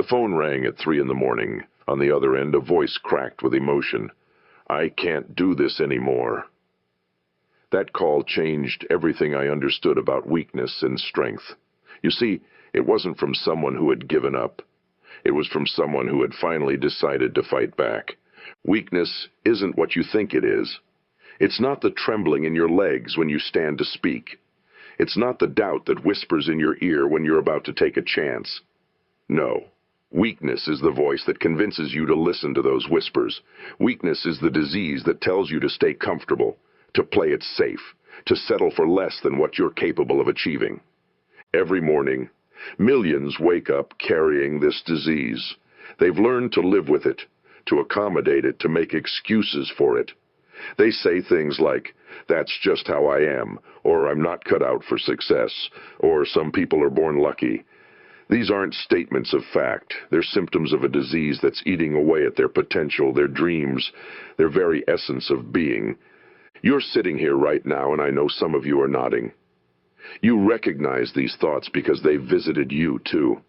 The phone rang at 3 in the morning. On the other end, a voice cracked with emotion. "I can't do this anymore." That call changed everything I understood about weakness and strength. You see, it wasn't from someone who had given up. It was from someone who had finally decided to fight back. Weakness isn't what you think it is. It's not the trembling in your legs when you stand to speak. It's not the doubt that whispers in your ear when you're about to take a chance. No. Weakness is the voice that convinces you to listen to those whispers. Weakness is the disease that tells you to stay comfortable, to play it safe, to settle for less than what you're capable of achieving. Every morning, millions wake up carrying this disease. They've learned to live with it, to accommodate it, to make excuses for it. They say things like, "That's just how I am," or "I'm not cut out for success," or "Some people are born lucky." These aren't statements of fact. They're symptoms of a disease that's eating away at their potential, their dreams, their very essence of being. You're sitting here right now, and I know some of you are nodding. You recognize these thoughts because they've visited you, too.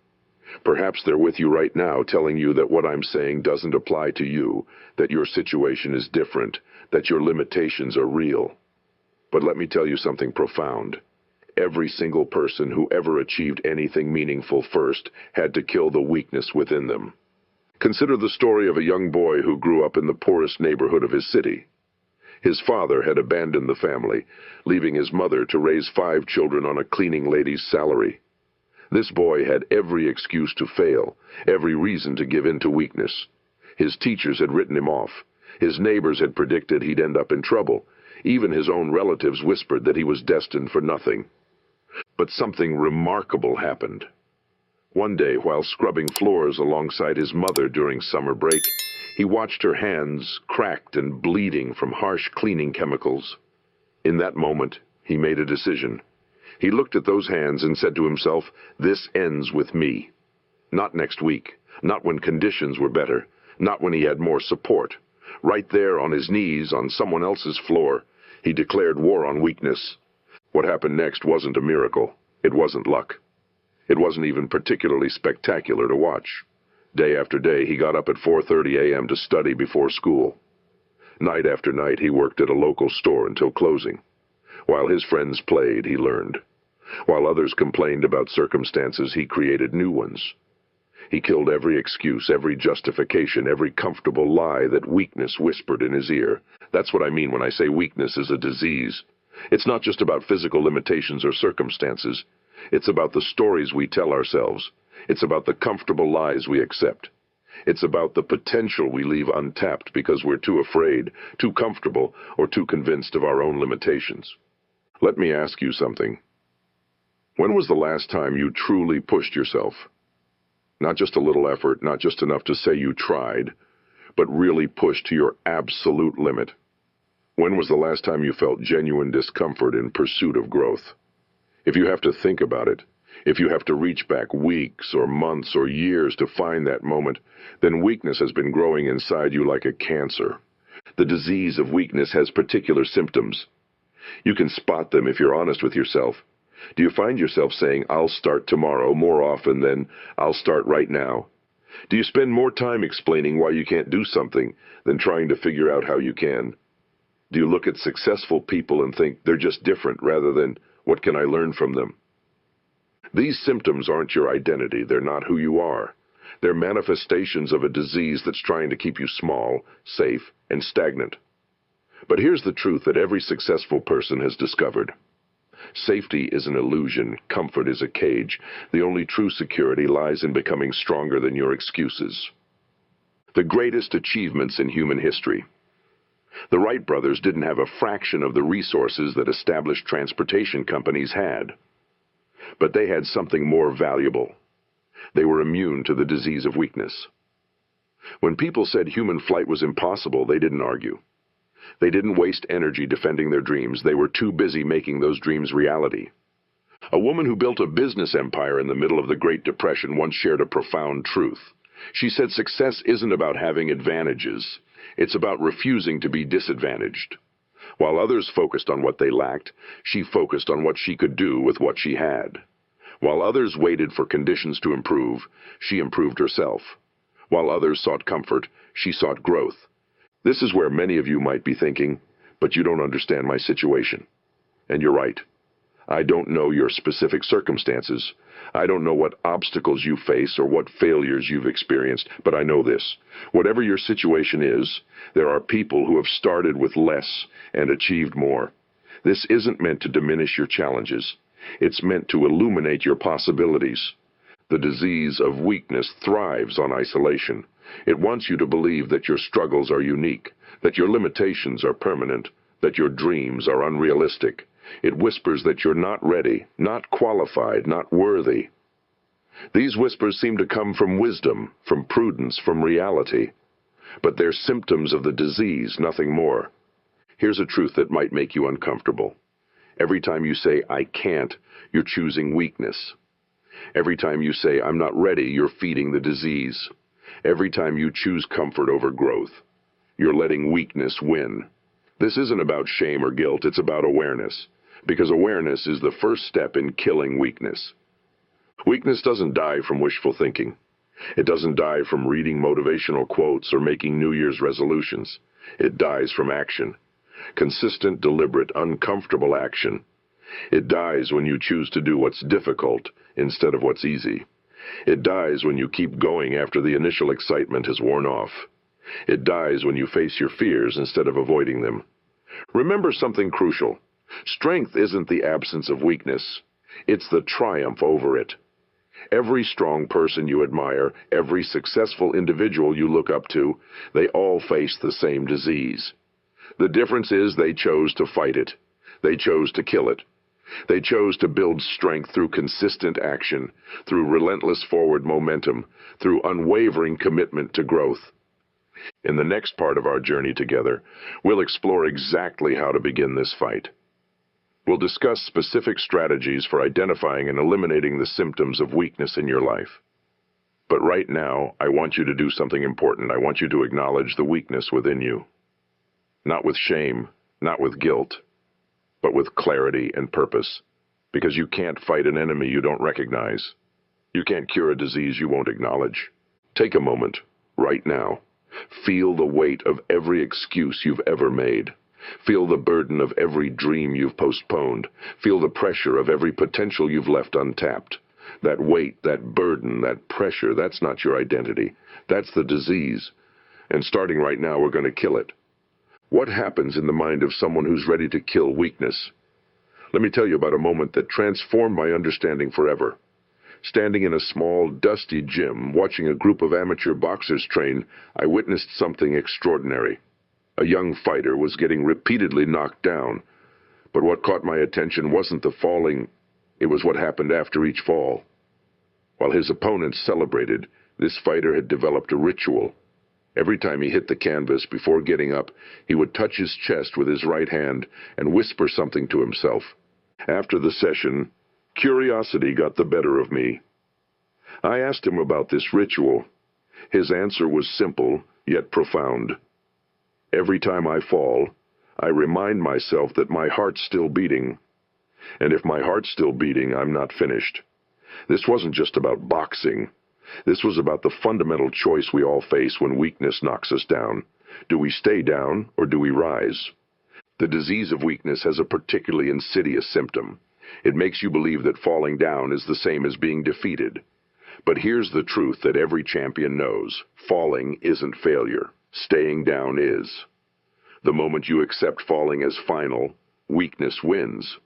Perhaps they're with you right now, telling you that what I'm saying doesn't apply to you, that your situation is different, that your limitations are real. But let me tell you something profound. Every single person who ever achieved anything meaningful first had to kill the weakness within them. Consider the story of a young boy who grew up in the poorest neighborhood of his city. His father had abandoned the family, leaving his mother to raise 5 children on a cleaning lady's salary. This boy had every excuse to fail, every reason to give in to weakness. His teachers had written him off. His neighbors had predicted he'd end up in trouble. Even his own relatives whispered that he was destined for nothing. But something remarkable happened. One day, while scrubbing floors alongside his mother during summer break, he watched her hands cracked and bleeding from harsh cleaning chemicals. In that moment, he made a decision. He looked at those hands and said to himself, "This ends with me." Not next week, not when conditions were better, not when he had more support. Right there on his knees on someone else's floor, he declared war on weakness. What happened next wasn't a miracle. It wasn't luck. It wasn't even particularly spectacular to watch. Day after day, he got up at 4:30 a.m. to study before school. Night after night, he worked at a local store until closing. While his friends played, he learned. While others complained about circumstances, he created new ones. He killed every excuse, every justification, every comfortable lie that weakness whispered in his ear. That's what I mean when I say weakness is a disease. It's not just about physical limitations or circumstances. It's about the stories we tell ourselves. It's about the comfortable lies we accept. It's about the potential we leave untapped because we're too afraid, too comfortable, or too convinced of our own limitations. Let me ask you something. When was the last time you truly pushed yourself? Not just a little effort, not just enough to say you tried, but really pushed to your absolute limit. When was the last time you felt genuine discomfort in pursuit of growth? If you have to think about it, if you have to reach back weeks or months or years to find that moment, then weakness has been growing inside you like a cancer. The disease of weakness has particular symptoms. You can spot them if you're honest with yourself. Do you find yourself saying, "I'll start tomorrow," more often than "I'll start right now"? Do you spend more time explaining why you can't do something than trying to figure out how you can? Do you look at successful people and think they're just different rather than, "What can I learn from them?" These symptoms aren't your identity. They're not who you are. They're manifestations of a disease that's trying to keep you small, safe, and stagnant. But here's the truth that every successful person has discovered. Safety is an illusion. Comfort is a cage. The only true security lies in becoming stronger than your excuses. The greatest achievements in human history. The Wright brothers didn't have a fraction of the resources that established transportation companies had. But they had something more valuable. They were immune to the disease of weakness. When people said human flight was impossible, they didn't argue. They didn't waste energy defending their dreams. They were too busy making those dreams reality. A woman who built a business empire in the middle of the Great Depression once shared a profound truth. She said success isn't about having advantages. It's about refusing to be disadvantaged. While others focused on what they lacked, she focused on what she could do with what she had. While others waited for conditions to improve, she improved herself. While others sought comfort, she sought growth. This is where many of you might be thinking, but you don't understand my situation. And you're right. I don't know your specific circumstances. I don't know what obstacles you face or what failures you've experienced, but I know this. Whatever your situation is, there are people who have started with less and achieved more. This isn't meant to diminish your challenges. It's meant to illuminate your possibilities. The disease of weakness thrives on isolation. It wants you to believe that your struggles are unique, that your limitations are permanent, that your dreams are unrealistic. It whispers that you're not ready, not qualified, not worthy. These whispers seem to come from wisdom, from prudence, from reality. But they're symptoms of the disease, nothing more. Here's a truth that might make you uncomfortable. Every time you say, "I can't," you're choosing weakness. Every time you say, "I'm not ready," you're feeding the disease. Every time you choose comfort over growth, you're letting weakness win. This isn't about shame or guilt, it's about awareness. Because awareness is the first step in killing weakness. Weakness doesn't die from wishful thinking. It doesn't die from reading motivational quotes or making New Year's resolutions. It dies from action. Consistent, deliberate, uncomfortable action. It dies when you choose to do what's difficult instead of what's easy. It dies when you keep going after the initial excitement has worn off. It dies when you face your fears instead of avoiding them. Remember something crucial. Strength isn't the absence of weakness. It's the triumph over it. Every strong person you admire, every successful individual you look up to, they all face the same disease. The difference is they chose to fight it. They chose to kill it. They chose to build strength through consistent action, through relentless forward momentum, through unwavering commitment to growth. In the next part of our journey together, we'll explore exactly how to begin this fight. We'll discuss specific strategies for identifying and eliminating the symptoms of weakness in your life. But right now, I want you to do something important. I want you to acknowledge the weakness within you. Not with shame, not with guilt, but with clarity and purpose. Because you can't fight an enemy you don't recognize. You can't cure a disease you won't acknowledge. Take a moment, right now. Feel the weight of every excuse you've ever made. Feel the burden of every dream you've postponed. Feel the pressure of every potential you've left untapped. That weight, that burden, that pressure, that's not your identity. That's the disease. And starting right now, we're going to kill it. What happens in the mind of someone who's ready to kill weakness? Let me tell you about a moment that transformed my understanding forever. Standing in a small, dusty gym, watching a group of amateur boxers train, I witnessed something extraordinary. A young fighter was getting repeatedly knocked down. But what caught my attention wasn't the falling, it was what happened after each fall. While his opponents celebrated, this fighter had developed a ritual. Every time he hit the canvas before getting up, he would touch his chest with his right hand and whisper something to himself. After the session, curiosity got the better of me. I asked him about this ritual. His answer was simple, yet profound. Every time I fall, I remind myself that my heart's still beating. And if my heart's still beating, I'm not finished. This wasn't just about boxing. This was about the fundamental choice we all face when weakness knocks us down. Do we stay down, or do we rise? The disease of weakness has a particularly insidious symptom. It makes you believe that falling down is the same as being defeated. But here's the truth that every champion knows. Falling isn't failure. Staying down is. The moment you accept falling as final, weakness wins.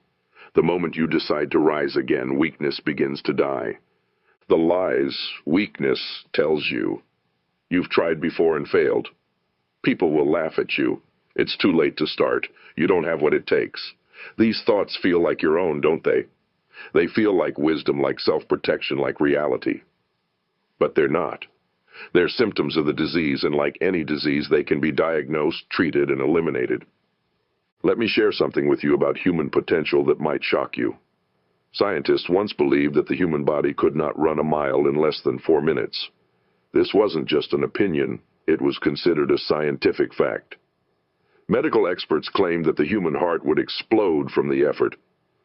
The moment you decide to rise again, weakness begins to die. The lies weakness tells you. You've tried before and failed. People will laugh at you. It's too late to start. You don't have what it takes. These thoughts feel like your own, don't they? They feel like wisdom, like self-protection, like reality. But they're not. They're symptoms of the disease, and like any disease, they can be diagnosed, treated, and eliminated. Let me share something with you about human potential that might shock you. Scientists once believed that the human body could not run a mile in less than 4 minutes. This wasn't just an opinion, it was considered a scientific fact. Medical experts claimed that the human heart would explode from the effort.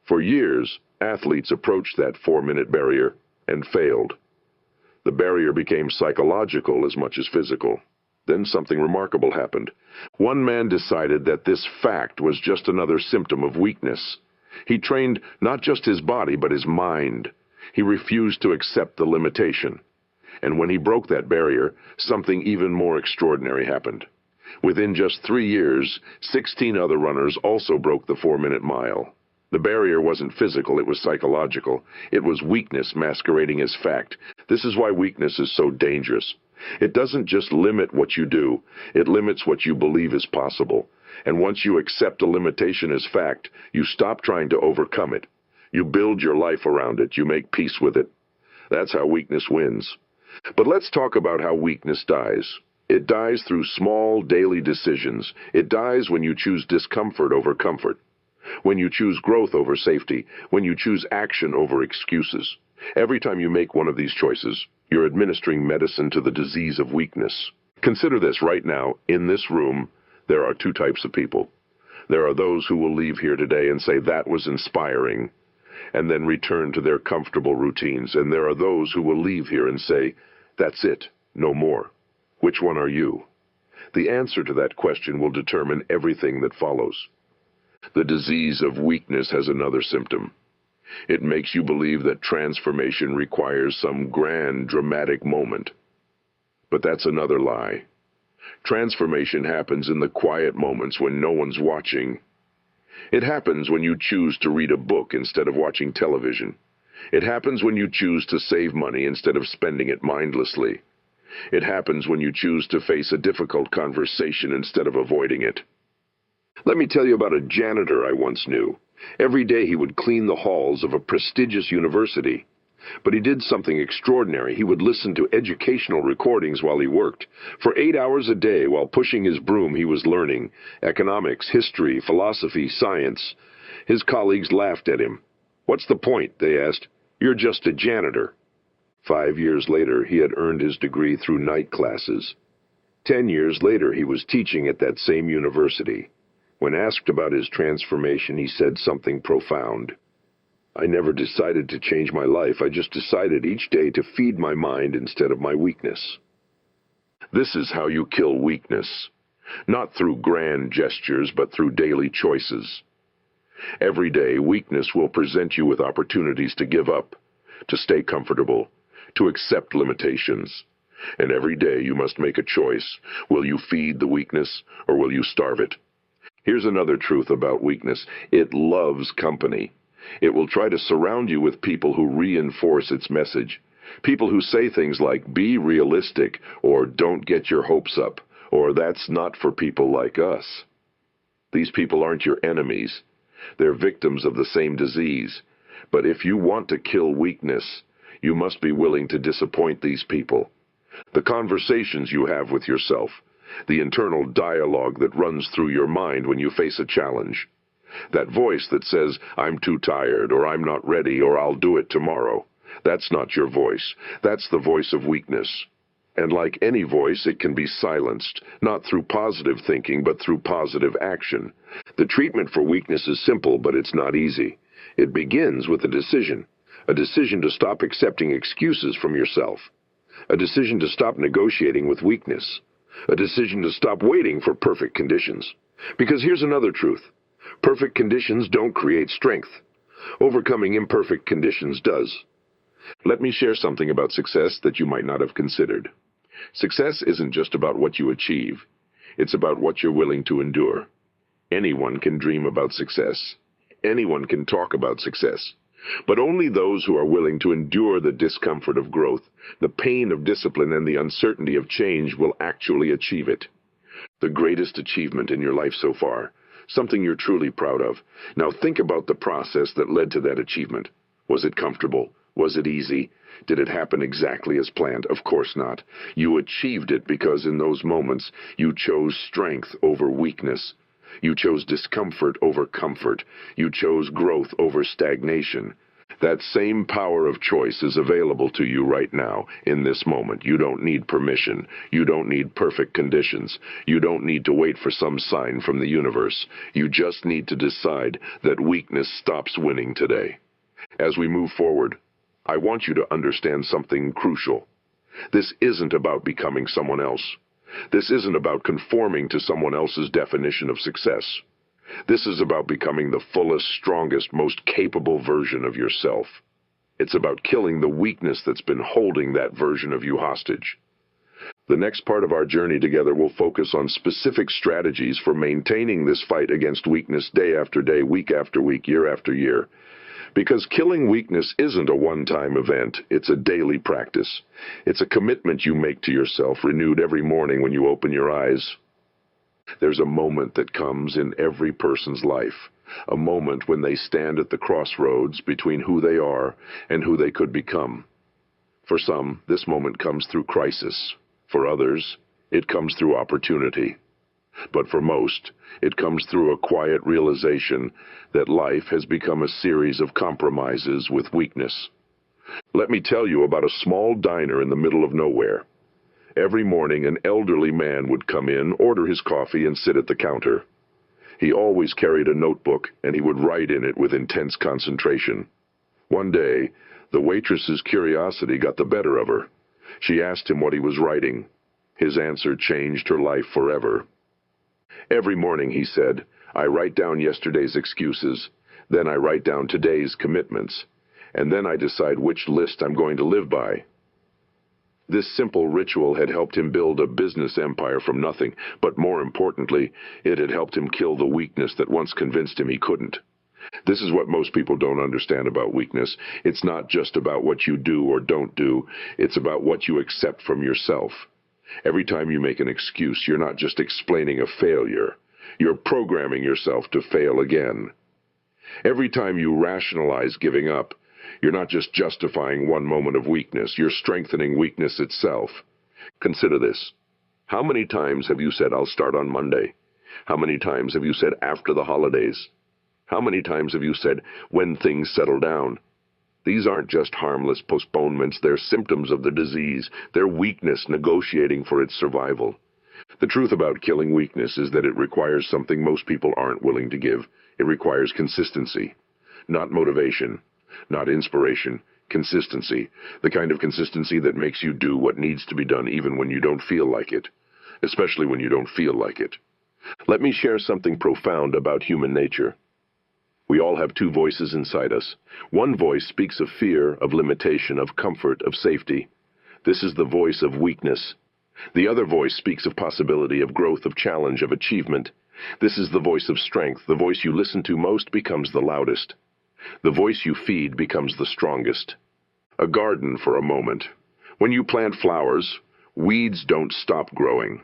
For years, Athletes approached that 4-minute barrier and failed. The barrier became psychological as much as physical. Then something remarkable happened. One man decided that this fact was just another symptom of weakness. He trained not just his body, but his mind. He refused to accept the limitation. And when he broke that barrier, something even more extraordinary happened. Within just 3 years, 16 other runners also broke the 4-minute mile. The barrier wasn't physical, it was psychological. It was weakness masquerading as fact. This is why weakness is so dangerous. It doesn't just limit what you do, it limits what you believe is possible. And once you accept a limitation as fact, you stop trying to overcome it. You build your life around it, you make peace with it. That's how weakness wins. But let's talk about how weakness dies. It dies through small daily decisions. It dies when you choose discomfort over comfort. When you choose growth over safety, when you choose action over excuses. Every time you make one of these choices, you're administering medicine to the disease of weakness. Consider this right now. In this room, there are 2 types of people. There are those who will leave here today and say that was inspiring, and then return to their comfortable routines. And there are those who will leave here and say, that's it, no more. Which one are you? The answer to that question will determine everything that follows. The disease of weakness has another symptom. It makes you believe that transformation requires some grand, dramatic moment. But that's another lie. Transformation happens in the quiet moments when no one's watching. It happens when you choose to read a book instead of watching television. It happens when you choose to save money instead of spending it mindlessly. It happens when you choose to face a difficult conversation instead of avoiding it. Let me tell you about a janitor I once knew. Every day he would clean the halls of a prestigious university. But he did something extraordinary. He would listen to educational recordings while he worked. For 8 hours a day, while pushing his broom, he was learning economics, history, philosophy, science. His colleagues laughed at him. "What's the point?" they asked. "You're just a janitor." 5 years later, he had earned his degree through night classes. 10 years later, he was teaching at that same university. When asked about his transformation, he said something profound. "I never decided to change my life. I just decided each day to feed my mind instead of my weakness." This is how you kill weakness. Not through grand gestures, but through daily choices. Every day, weakness will present you with opportunities to give up, to stay comfortable, to accept limitations. And every day you must make a choice. Will you feed the weakness, or will you starve it? Here's another truth about weakness. It loves company. It will try to surround you with people who reinforce its message. People who say things like, "Be realistic," or "Don't get your hopes up," or "That's not for people like us." These people aren't your enemies. They're victims of the same disease. But if you want to kill weakness, you must be willing to disappoint these people. The conversations you have with yourself, the internal dialogue that runs through your mind when you face a challenge. That voice that says, "I'm too tired," or "I'm not ready," or "I'll do it tomorrow." That's not your voice. That's the voice of weakness. And like any voice, it can be silenced, not through positive thinking, but through positive action. The treatment for weakness is simple, but it's not easy. It begins with a decision to stop accepting excuses from yourself, a decision to stop negotiating with weakness, a decision to stop waiting for perfect conditions. Because here's another truth. Perfect conditions don't create strength. Overcoming imperfect conditions does. Let me share something about success that you might not have considered. Success isn't just about what you achieve. It's about what you're willing to endure. Anyone can dream about success. Anyone can talk about success. But only those who are willing to endure the discomfort of growth, the pain of discipline, and the uncertainty of change will actually achieve it. The greatest achievement in your life so far, something you're truly proud of. Now think about the process that led to that achievement. Was it comfortable? Was it easy? Did it happen exactly as planned? Of course not. You achieved it because in those moments you chose strength over weakness. You chose discomfort over comfort. You chose growth over stagnation. That same power of choice is available to you right now, in this moment. You don't need permission. You don't need perfect conditions. You don't need to wait for some sign from the universe. You just need to decide that weakness stops winning today. As we move forward, I want you to understand something crucial. This isn't about becoming someone else. This isn't about conforming to someone else's definition of success. This is about becoming the fullest, strongest, most capable version of yourself. It's about killing the weakness that's been holding that version of you hostage. The next part of our journey together will focus on specific strategies for maintaining this fight against weakness day after day, week after week, year after year. Because killing weakness isn't a one-time event, it's a daily practice. It's a commitment you make to yourself, renewed every morning when you open your eyes. There's a moment that comes in every person's life, a moment when they stand at the crossroads between who they are and who they could become. For some, this moment comes through crisis. For others, it comes through opportunity. But for most, it comes through a quiet realization that life has become a series of compromises with weakness. Let me tell you about a small diner in the middle of nowhere. Every morning, an elderly man would come in, order his coffee, and sit at the counter. He always carried a notebook, and he would write in it with intense concentration. One day, the waitress's curiosity got the better of her. She asked him what he was writing. His answer changed her life forever. Every morning, he said, I write down yesterday's excuses, then I write down today's commitments, and then I decide which list I'm going to live by. This simple ritual had helped him build a business empire from nothing, but more importantly, it had helped him kill the weakness that once convinced him he couldn't. This is what most people don't understand about weakness. It's not just about what you do or don't do, it's about what you accept from yourself. Every time you make an excuse, you're not just explaining a failure. You're programming yourself to fail again. Every time you rationalize giving up, you're not just justifying one moment of weakness, you're strengthening weakness itself. Consider this. How many times have you said, I'll start on Monday? How many times have you said, after the holidays? How many times have you said, when things settle down? These aren't just harmless postponements, they're symptoms of the disease. They're weakness negotiating for its survival. The truth about killing weakness is that it requires something most people aren't willing to give. It requires consistency. Not motivation, not inspiration, consistency. The kind of consistency that makes you do what needs to be done even when you don't feel like it. Especially when you don't feel like it. Let me share something profound about human nature. We all have two voices inside us. One voice speaks of fear, of limitation, of comfort, of safety. This is the voice of weakness. The other voice speaks of possibility, of growth, of challenge, of achievement. This is the voice of strength. The voice you listen to most becomes the loudest. The voice you feed becomes the strongest. A garden for a moment. When you plant flowers, weeds don't stop growing.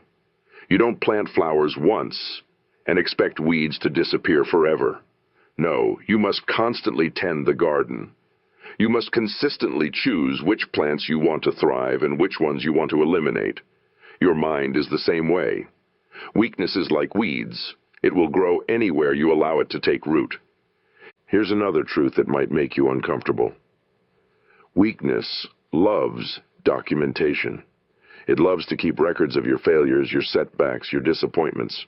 You don't plant flowers once and expect weeds to disappear forever. No, you must constantly tend the garden. You must consistently choose which plants you want to thrive and which ones you want to eliminate. Your mind is the same way. Weakness is like weeds. It will grow anywhere you allow it to take root. Here's another truth that might make you uncomfortable. Weakness loves documentation. It loves to keep records of your failures, your setbacks, your disappointments.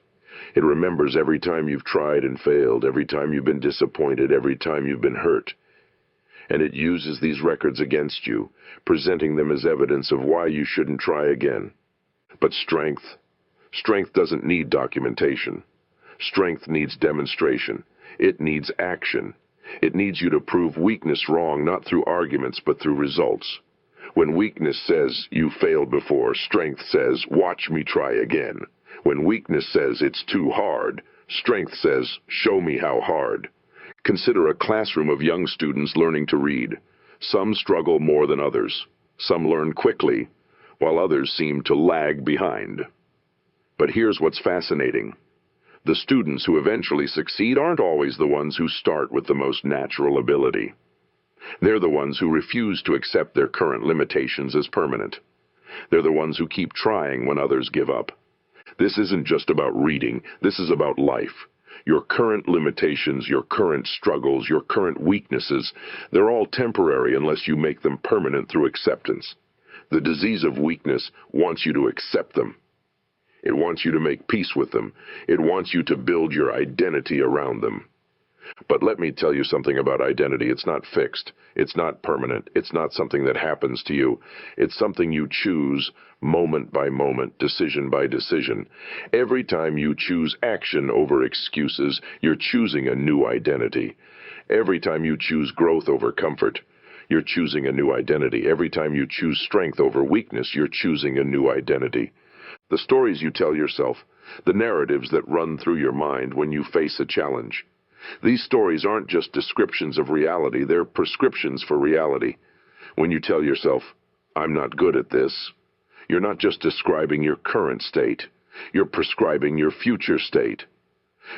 It remembers every time you've tried and failed, every time you've been disappointed, every time you've been hurt. And it uses these records against you, presenting them as evidence of why you shouldn't try again. But strength doesn't need documentation. Strength needs demonstration. It needs action. It needs you to prove weakness wrong, not through arguments, but through results. When weakness says, you failed before, strength says, watch me try again. When weakness says, it's too hard, strength says, show me how hard. Consider a classroom of young students learning to read. Some struggle more than others. Some learn quickly, while others seem to lag behind. But here's what's fascinating. The students who eventually succeed aren't always the ones who start with the most natural ability. They're the ones who refuse to accept their current limitations as permanent. They're the ones who keep trying when others give up. This isn't just about reading, this is about life. Your current limitations, your current struggles, your current weaknesses, they're all temporary unless you make them permanent through acceptance. The disease of weakness wants you to accept them. It wants you to make peace with them. It wants you to build your identity around them. But let me tell you something about identity. It's not fixed. It's not permanent. It's not something that happens to you. It's something you choose moment by moment, decision by decision. Every time you choose action over excuses, you're choosing a new identity. Every time you choose growth over comfort, you're choosing a new identity. Every time you choose strength over weakness, you're choosing a new identity. The stories you tell yourself, the narratives that run through your mind when you face a challenge. These stories aren't just descriptions of reality, they're prescriptions for reality. When you tell yourself, "I'm not good at this," you're not just describing your current state, you're prescribing your future state.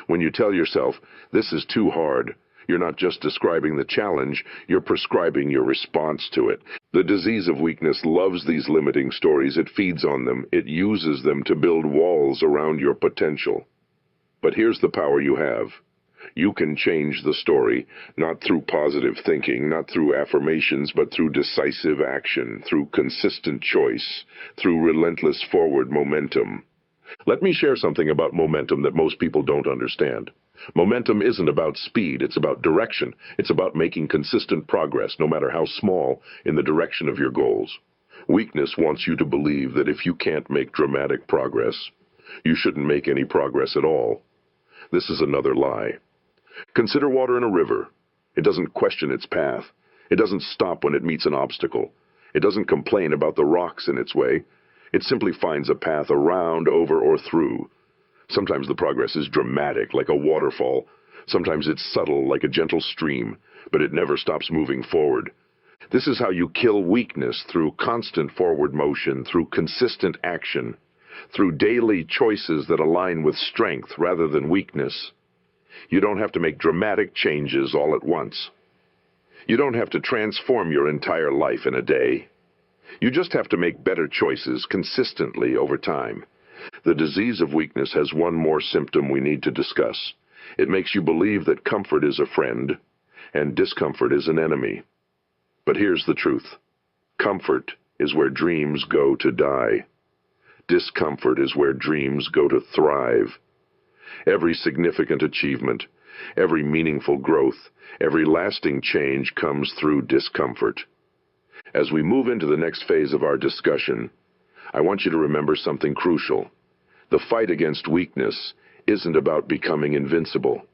When you tell yourself, "This is too hard," you're not just describing the challenge, you're prescribing your response to it. The disease of weakness loves these limiting stories. It feeds on them. It uses them to build walls around your potential. But here's the power you have. You can change the story, not through positive thinking, not through affirmations, but through decisive action, through consistent choice, through relentless forward momentum. Let me share something about momentum that most people don't understand. Momentum isn't about speed, it's about direction. It's about making consistent progress, no matter how small, in the direction of your goals. Weakness wants you to believe that if you can't make dramatic progress, you shouldn't make any progress at all. This is another lie. Consider water in a river. It doesn't question its path. It doesn't stop when it meets an obstacle. It doesn't complain about the rocks in its way. It simply finds a path around, over, or through. Sometimes the progress is dramatic, like a waterfall. Sometimes it's subtle, like a gentle stream, but it never stops moving forward. This is how you kill weakness, through constant forward motion, through consistent action, through daily choices that align with strength rather than weakness. You don't have to make dramatic changes all at once. You don't have to transform your entire life in a day. You just have to make better choices consistently over time. The disease of weakness has one more symptom we need to discuss. It makes you believe that comfort is a friend and discomfort is an enemy. But here's the truth. Comfort is where dreams go to die. Discomfort is where dreams go to thrive. Every significant achievement, every meaningful growth, every lasting change comes through discomfort. As we move into the next phase of our discussion, I want you to remember something crucial. The fight against weakness isn't about becoming invincible.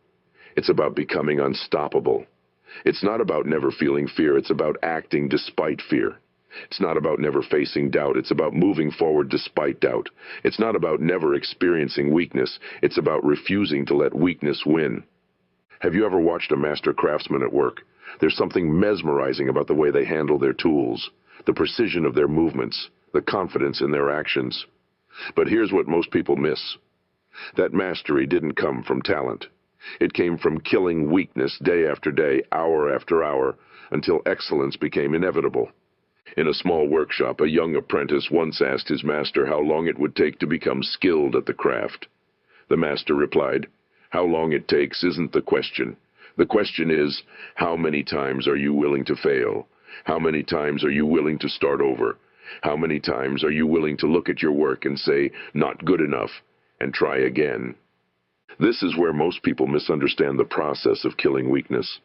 It's about becoming unstoppable. It's not about never feeling fear. It's about acting despite fear. It's not about never facing doubt. It's about moving forward despite doubt. It's not about never experiencing weakness. It's about refusing to let weakness win. Have you ever watched a master craftsman at work? There's something mesmerizing about the way they handle their tools, the precision of their movements, the confidence in their actions. But here's what most people miss. That mastery didn't come from talent. It came from killing weakness day after day, hour after hour, until excellence became inevitable. In a small workshop, a young apprentice once asked his master how long it would take to become skilled at the craft. The master replied, "How long it takes isn't the question. The question is, how many times are you willing to fail? How many times are you willing to start over? How many times are you willing to look at your work and say, 'Not good enough,' and try again?" This is where most people misunderstand the process of killing weakness.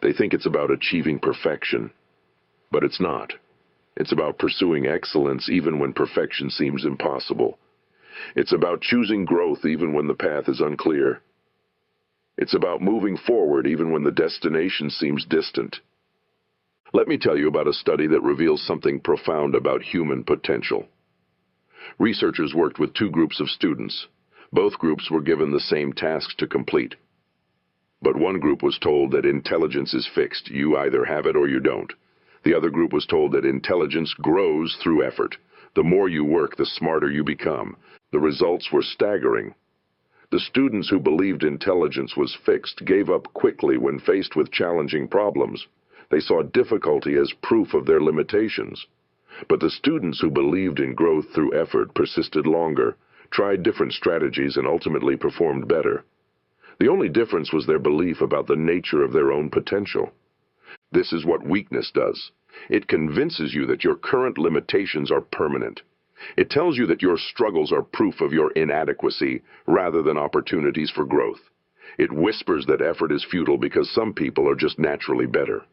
They think it's about achieving perfection, but it's not. It's about pursuing excellence even when perfection seems impossible. It's about choosing growth even when the path is unclear. It's about moving forward even when the destination seems distant. Let me tell you about a study that reveals something profound about human potential. Researchers worked with two groups of students. Both groups were given the same tasks to complete. But one group was told that intelligence is fixed. You either have it or you don't. The other group was told that intelligence grows through effort. The more you work, the smarter you become. The results were staggering. The students who believed intelligence was fixed gave up quickly when faced with challenging problems. They saw difficulty as proof of their limitations. But the students who believed in growth through effort persisted longer, tried different strategies, and ultimately performed better. The only difference was their belief about the nature of their own potential. This is what weakness does. It convinces you that your current limitations are permanent. It tells you that your struggles are proof of your inadequacy rather than opportunities for growth. It whispers that effort is futile because some people are just naturally better.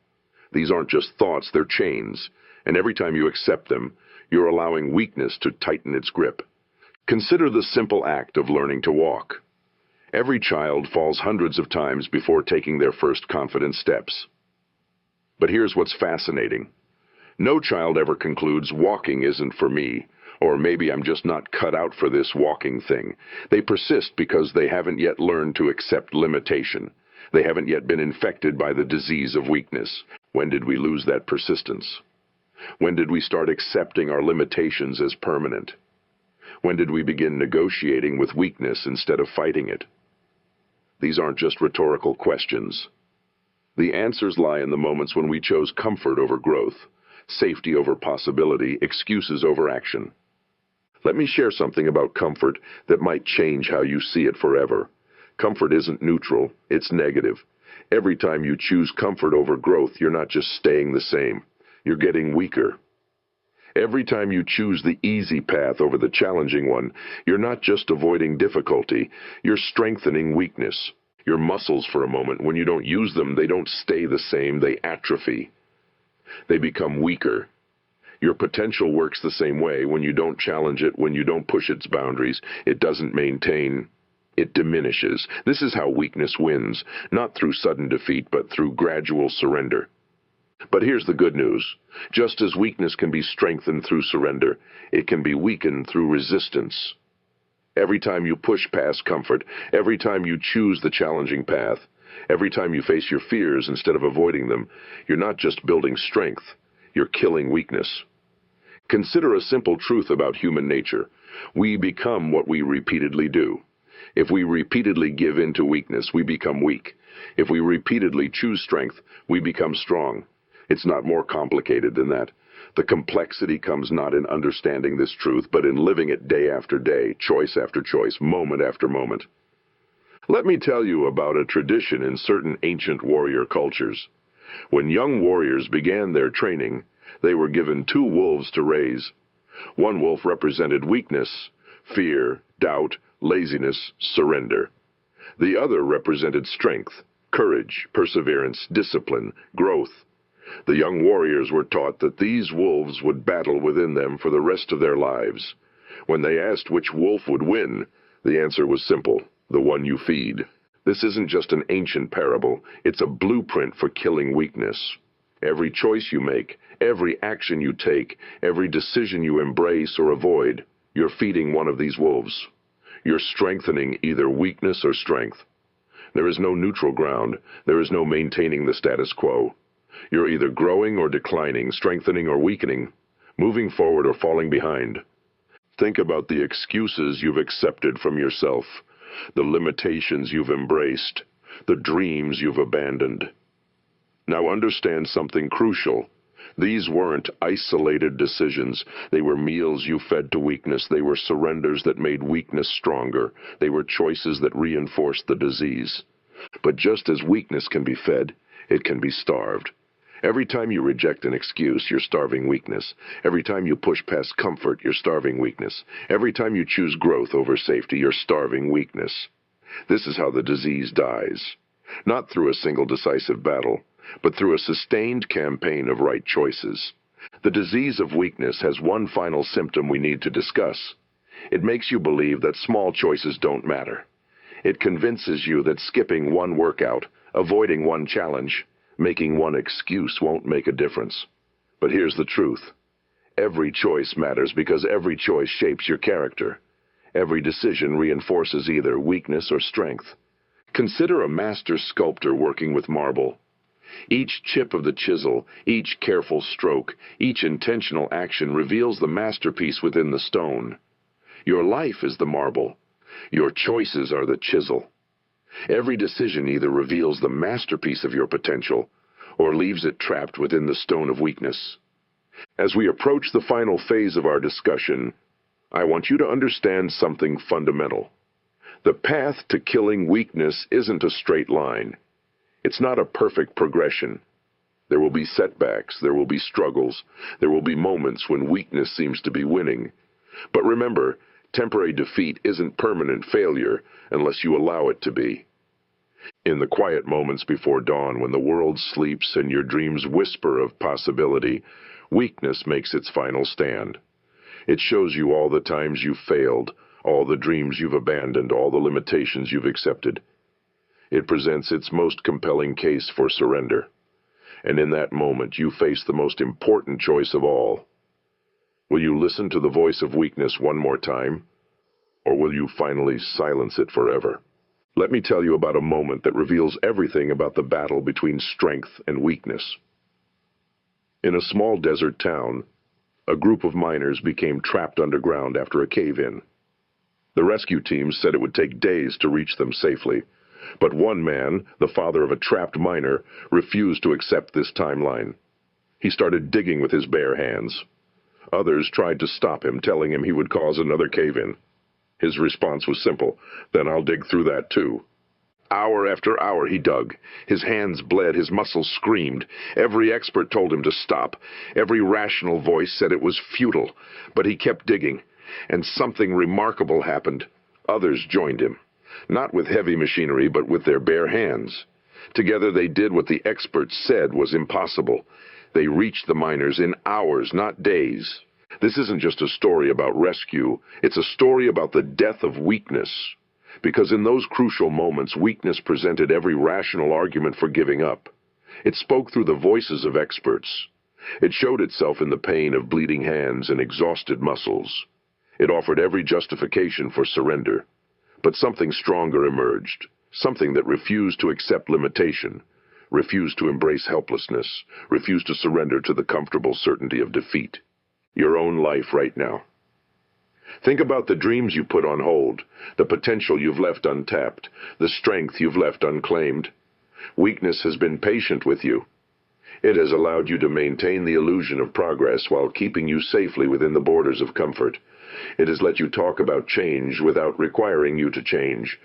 These aren't just thoughts, they're chains, and every time you accept them, you're allowing weakness to tighten its grip. Consider the simple act of learning to walk. Every child falls hundreds of times before taking their first confident steps. But here's what's fascinating. No child ever concludes walking isn't for me, or maybe I'm just not cut out for this walking thing. They persist because they haven't yet learned to accept limitation. They haven't yet been infected by the disease of weakness. When did we lose that persistence? When did we start accepting our limitations as permanent? When did we begin negotiating with weakness instead of fighting it? These aren't just rhetorical questions. The answers lie in the moments when we chose comfort over growth, safety over possibility, excuses over action. Let me share something about comfort that might change how you see it forever. Comfort isn't neutral, it's negative. Every time you choose comfort over growth, you're not just staying the same, you're getting weaker. Every time you choose the easy path over the challenging one, you're not just avoiding difficulty, you're strengthening weakness. Your muscles, for a moment, when you don't use them, they don't stay the same, they atrophy. They become weaker. Your potential works the same way. When you don't challenge it, when you don't push its boundaries, it doesn't maintain. It diminishes. This is how weakness wins, not through sudden defeat, but through gradual surrender. But here's the good news. Just as weakness can be strengthened through surrender, it can be weakened through resistance. Every time you push past comfort, every time you choose the challenging path, every time you face your fears instead of avoiding them, you're not just building strength, you're killing weakness. Consider a simple truth about human nature. We become what we repeatedly do. If we repeatedly give in to weakness, we become weak. If we repeatedly choose strength, we become strong. It's not more complicated than that. The complexity comes not in understanding this truth, but in living it day after day, choice after choice, moment after moment. Let me tell you about a tradition in certain ancient warrior cultures. When young warriors began their training, they were given 2 wolves to raise. One wolf represented weakness, fear, doubt, laziness, surrender. The other represented strength, courage, perseverance, discipline, growth. The young warriors were taught that these wolves would battle within them for the rest of their lives. When they asked which wolf would win, the answer was simple: the one you feed. This isn't just an ancient parable, it's a blueprint for killing weakness. Every choice you make, every action you take, every decision you embrace or avoid, you're feeding one of these wolves. You're strengthening either weakness or strength. There is no neutral ground, there is no maintaining the status quo. You're either growing or declining, strengthening or weakening, moving forward or falling behind. Think about the excuses you've accepted from yourself, the limitations you've embraced, the dreams you've abandoned. Now understand something crucial. These weren't isolated decisions. They were meals you fed to weakness. They were surrenders that made weakness stronger. They were choices that reinforced the disease. But just as weakness can be fed, it can be starved. Every time you reject an excuse, you're starving weakness. Every time you push past comfort, you're starving weakness. Every time you choose growth over safety, you're starving weakness. This is how the disease dies. Not through a single decisive battle, but through a sustained campaign of right choices. The disease of weakness has one final symptom we need to discuss. It makes you believe that small choices don't matter. It convinces you that skipping one workout, avoiding one challenge, making one excuse won't make a difference. But here's the truth. Every choice matters because every choice shapes your character. Every decision reinforces either weakness or strength. Consider a master sculptor working with marble. Each chip of the chisel, each careful stroke, each intentional action reveals the masterpiece within the stone. Your life is the marble. Your choices are the chisel. Every decision either reveals the masterpiece of your potential or leaves it trapped within the stone of weakness. As we approach the final phase of our discussion, I want you to understand something fundamental. The path to killing weakness isn't a straight line. It's not a perfect progression. There will be setbacks, there will be struggles, there will be moments when weakness seems to be winning. But remember, temporary defeat isn't permanent failure unless you allow it to be. In the quiet moments before dawn, when the world sleeps and your dreams whisper of possibility, weakness makes its final stand. It shows you all the times you've failed, all the dreams you've abandoned, all the limitations you've accepted. It presents its most compelling case for surrender. And in that moment, you face the most important choice of all. Will you listen to the voice of weakness one more time, or will you finally silence it forever? Let me tell you about a moment that reveals everything about the battle between strength and weakness. In a small desert town, a group of miners became trapped underground after a cave-in. The rescue team said it would take days to reach them safely, but one man, the father of a trapped miner, refused to accept this timeline. He started digging with his bare hands. Others tried to stop him, telling him he would cause another cave-in. His response was simple: "Then I'll dig through that too." Hour after hour he dug. His hands bled, his muscles screamed. Every expert told him to stop. Every rational voice said it was futile. But he kept digging, and something remarkable happened. Others joined him, not with heavy machinery, but with their bare hands. Together they did what the experts said was impossible. They reached the miners in hours, not days. This isn't just a story about rescue, it's a story about the death of weakness. Because in those crucial moments, weakness presented every rational argument for giving up. It spoke through the voices of experts. It showed itself in the pain of bleeding hands and exhausted muscles. It offered every justification for surrender. But something stronger emerged, something that refused to accept limitation, refused to embrace helplessness, refused to surrender to the comfortable certainty of defeat. Your own life right now. Think about the dreams you put on hold, the potential you've left untapped, the strength you've left unclaimed. Weakness has been patient with you. It has allowed you to maintain the illusion of progress while keeping you safely within the borders of comfort. It has let you talk about change without requiring you to change.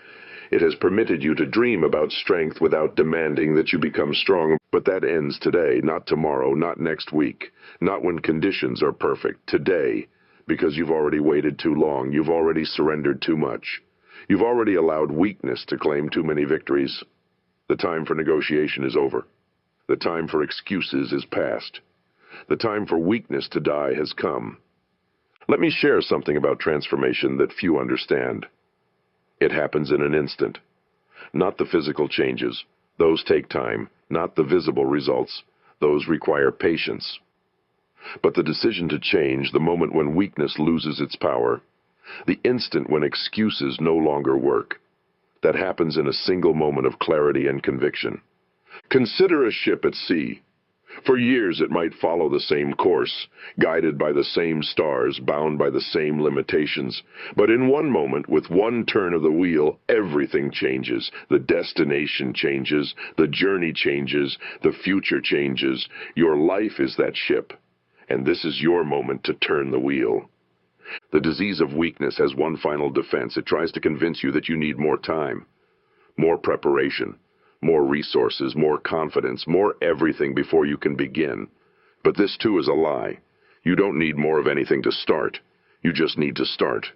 It has permitted you to dream about strength without demanding that you become strong. But that ends today, not tomorrow, not next week, not when conditions are perfect. Today, because you've already waited too long, you've already surrendered too much. You've already allowed weakness to claim too many victories. The time for negotiation is over. The time for excuses is past. The time for weakness to die has come. Let me share something about transformation that few understand. It happens in an instant. Not the physical changes. Those take time. Not the visible results. Those require patience. But the decision to change, the moment when weakness loses its power, the instant when excuses no longer work, that happens in a single moment of clarity and conviction. Consider a ship at sea. For years it might follow the same course, guided by the same stars, bound by the same limitations. But in one moment, with one turn of the wheel, everything changes. The destination changes, the journey changes, the future changes. Your life is that ship, and this is your moment to turn the wheel. The disease of weakness has one final defense. It tries to convince you that you need more time, more preparation, more resources, more confidence, more everything before you can begin. But this too is a lie. You don't need more of anything to start. You just need to start.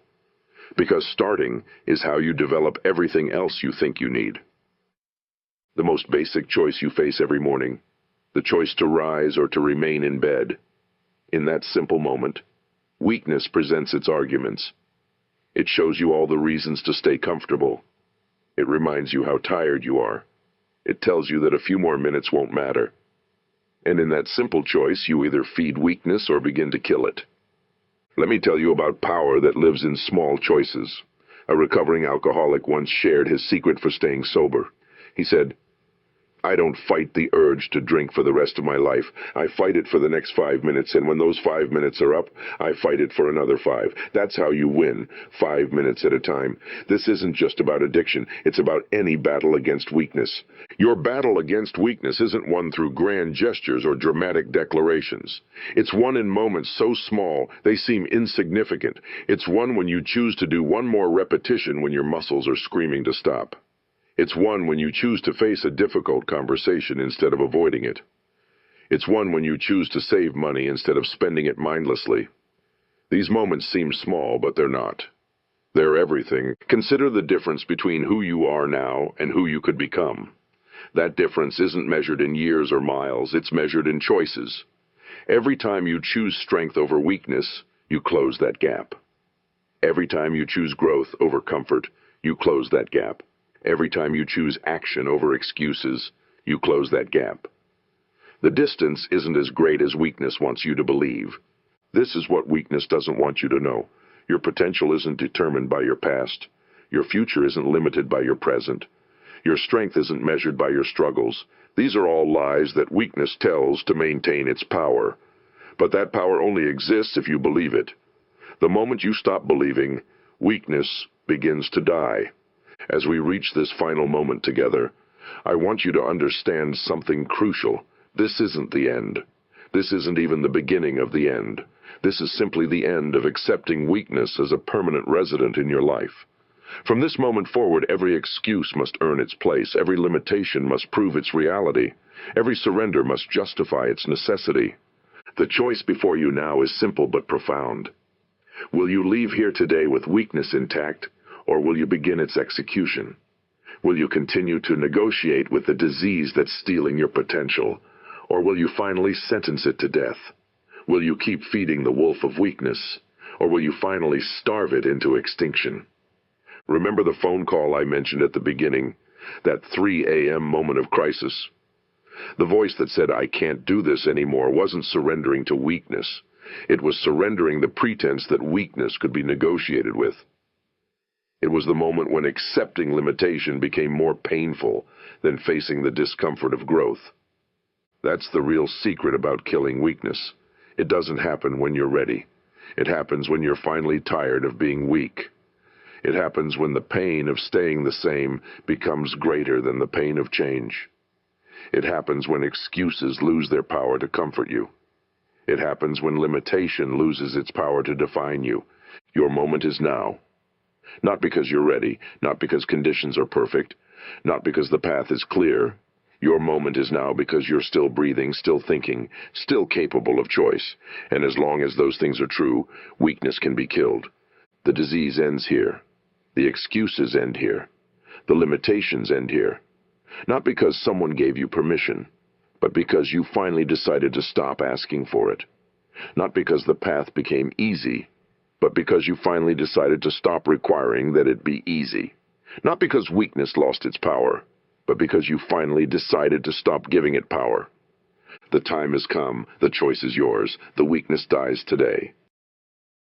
Because starting is how you develop everything else you think you need. The most basic choice you face every morning, the choice to rise or to remain in bed. In that simple moment, weakness presents its arguments. It shows you all the reasons to stay comfortable. It reminds you how tired you are. It tells you that a few more minutes won't matter. And in that simple choice, you either feed weakness or begin to kill it. Let me tell you about power that lives in small choices. A recovering alcoholic once shared his secret for staying sober. He said, "I don't fight the urge to drink for the rest of my life. I fight it for the next 5 minutes, and when those 5 minutes are up, I fight it for another 5. That's how you win, 5 minutes at a time." This isn't just about addiction. It's about any battle against weakness. Your battle against weakness isn't won through grand gestures or dramatic declarations. It's won in moments so small they seem insignificant. It's won when you choose to do one more repetition when your muscles are screaming to stop. It's one when you choose to face a difficult conversation instead of avoiding it. It's one when you choose to save money instead of spending it mindlessly. These moments seem small, but they're not. They're everything. Consider the difference between who you are now and who you could become. That difference isn't measured in years or miles, it's measured in choices. Every time you choose strength over weakness, you close that gap. Every time you choose growth over comfort, you close that gap. Every time you choose action over excuses, you close that gap. The distance isn't as great as weakness wants you to believe. This is what weakness doesn't want you to know. Your potential isn't determined by your past. Your future isn't limited by your present. Your strength isn't measured by your struggles. These are all lies that weakness tells to maintain its power. But that power only exists if you believe it. The moment you stop believing, weakness begins to die. As we reach this final moment together, I want you to understand something crucial. This isn't the end. This isn't even the beginning of the end. This is simply the end of accepting weakness as a permanent resident in your life. From this moment forward, every excuse must earn its place. Every limitation must prove its reality. Every surrender must justify its necessity. The choice before you now is simple but profound. Will you leave here today with weakness intact, or will you begin its execution? Will you continue to negotiate with the disease that's stealing your potential, or will you finally sentence it to death? Will you keep feeding the wolf of weakness, or will you finally starve it into extinction? Remember the phone call I mentioned at the beginning, that 3 a.m. moment of crisis? The voice that said, "I can't do this anymore," wasn't surrendering to weakness. It was surrendering the pretense that weakness could be negotiated with. It was the moment when accepting limitation became more painful than facing the discomfort of growth. That's the real secret about killing weakness. It doesn't happen when you're ready. It happens when you're finally tired of being weak. It happens when the pain of staying the same becomes greater than the pain of change. It happens when excuses lose their power to comfort you. It happens when limitation loses its power to define you. Your moment is now. Not because you're ready, not because conditions are perfect, not because the path is clear. Your moment is now because you're still breathing, still thinking, still capable of choice. And as long as those things are true, weakness can be killed. The disease ends here. The excuses end here. The limitations end here. Not because someone gave you permission, but because you finally decided to stop asking for it. Not because the path became easy, but because you finally decided to stop requiring that it be easy. Not because weakness lost its power, but because you finally decided to stop giving it power. The time has come. The choice is yours. The weakness dies today.